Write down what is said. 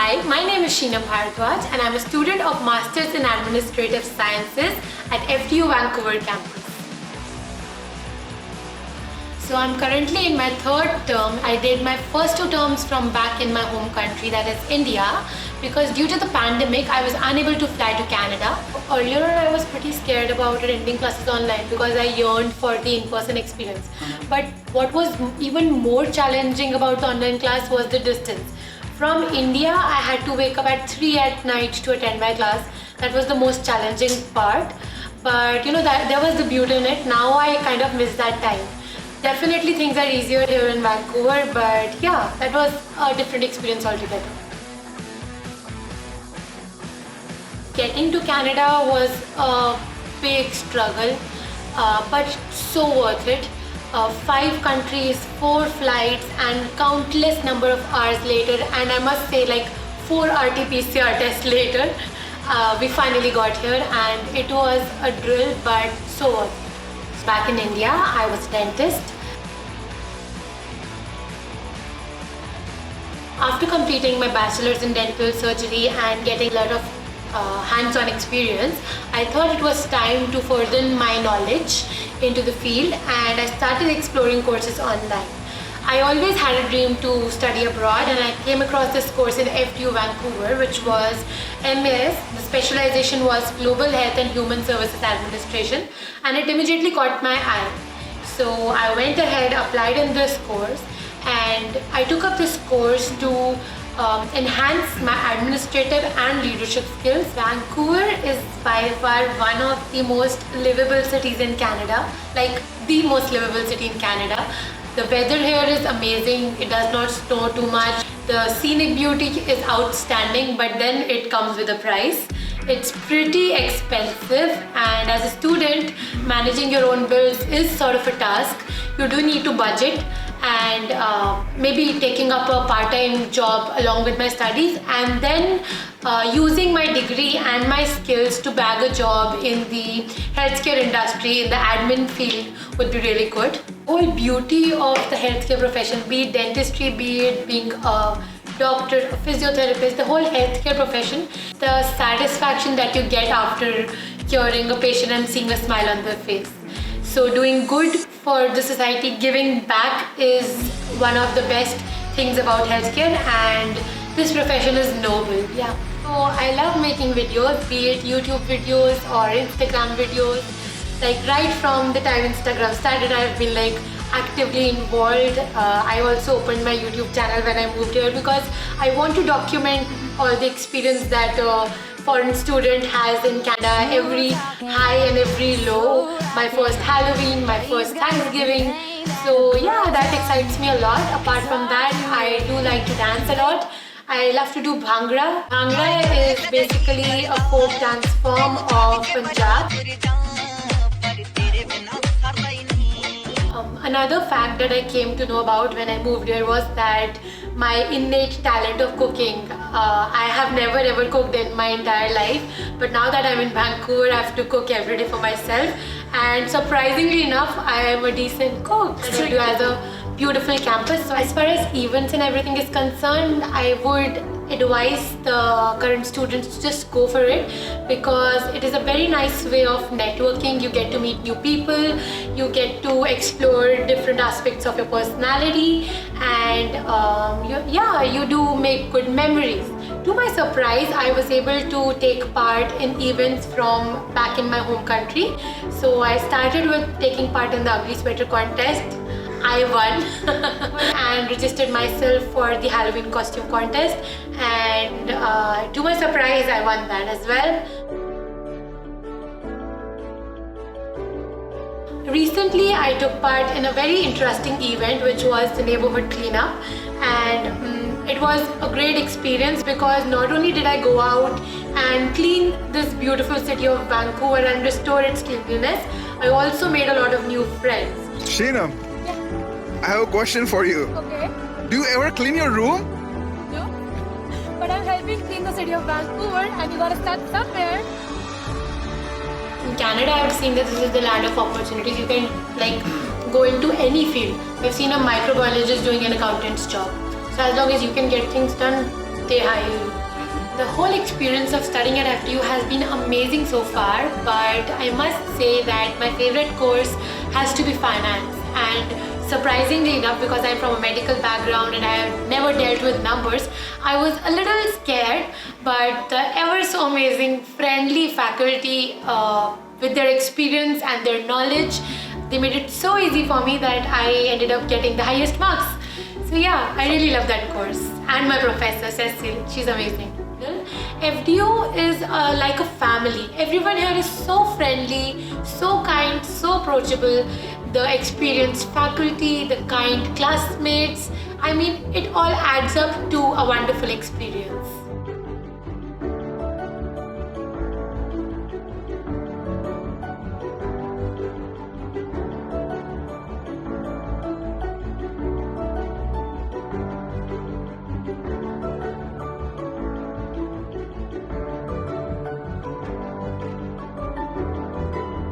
Hi, my name is Sheena Bharadwaj and I'm a student of Masters in Administrative Sciences at FDU Vancouver campus. So I'm currently in my third term. I did my first 2 terms from back in my home country, that is India, because due to the pandemic I was unable to fly to Canada. Earlier I was pretty scared about attending classes online because I yearned for the in-person experience. But what was even more challenging about the online class was the distance. From India, I had to wake up at 3 at night to attend my class. That was the most challenging part. But that there was the beauty in it. Now I kind of miss that time. Definitely things are easier here in Vancouver, but yeah, that was a different experience altogether. Getting to Canada was a big struggle, but so worth it. 5 countries, 4 flights and countless number of hours later, and I must say like 4 RT-PCR tests later, we finally got here and it was a drill but so worth it. Back in India, I was a dentist. After completing my bachelor's in dental surgery and getting a lot of hands-on experience, I thought it was time to further my knowledge into the field and I started exploring courses online. I always had a dream to study abroad and I came across this course in FDU Vancouver, which was MAS. The specialization was Global Health and Human Services Administration, and it immediately caught my eye. So I went ahead, applied in this course, and I took up this course to enhance my administrative and leadership skills. Vancouver is by far one of the most livable cities in Canada, like the most livable city in Canada. The weather here is amazing, it does not snow too much. The scenic beauty is outstanding, but then it comes with a price. It's pretty expensive, and as a student, managing your own bills is sort of a task. You do need to budget, and maybe taking up a part-time job along with my studies, and then using my degree and my skills to bag a job in the healthcare industry, in the admin field, would be really good. The whole beauty of the healthcare profession, be it dentistry, be it being a doctor, a physiotherapist, the whole healthcare profession, the satisfaction that you get after curing a patient and seeing a smile on their face. So doing good for the society, giving back is one of the best things about healthcare, and this profession is noble. Yeah. So I love making videos, be it YouTube videos or Instagram videos. Like right from the time Instagram started, I've been like actively involved. I also opened my YouTube channel when I moved here because I want to document all the experience that foreign student has in Canada, every high and every low. My first Halloween, my first Thanksgiving. So yeah, that excites me a lot. Apart from that, I do like to dance a lot. I love to do Bhangra. Bhangra is basically a folk dance form of Punjab. Another fact that I came to know about when I moved here was that my innate talent of cooking. I have never ever cooked in my entire life, but now that I'm in Vancouver, I have to cook every day for myself, and surprisingly enough, I am a decent cook. FDU has a beautiful campus, so as far as events and everything is concerned, I would advise the current students to just go for it because it is a very nice way of networking. You get to meet new people, you get to explore different aspects of your personality, and you do make good memories. To my surprise, I was able to take part in events from back in my home country. So I started with taking part in the Ugly Sweater contest. I won and registered myself for the Halloween costume contest, and to my surprise I won that as well. Recently I took part in a very interesting event which was the neighborhood cleanup, and it was a great experience because not only did I go out and clean this beautiful city of Vancouver and restore its cleanliness, I also made a lot of new friends. Sheena, I have a question for you. Okay. Do you ever clean your room? No, but I'm helping clean the city of Vancouver, and you gotta start somewhere. In Canada, I've seen that this is the land of opportunities. You can like go into any field. I've seen a microbiologist doing an accountant's job. So as long as you can get things done, Tehayu. The whole experience of studying at FTU has been amazing so far, but I must say that my favorite course has to be finance. And surprisingly enough, because I'm from a medical background and I have never dealt with numbers, I was a little scared, but the ever so amazing, friendly faculty with their experience and their knowledge, they made it so easy for me that I ended up getting the highest marks. So yeah, I really love that course. And my professor, Cecil, she's amazing. FDU is like a family. Everyone here is so friendly, so kind, so approachable. The experienced faculty, the kind classmates. I mean, it all adds up to a wonderful experience.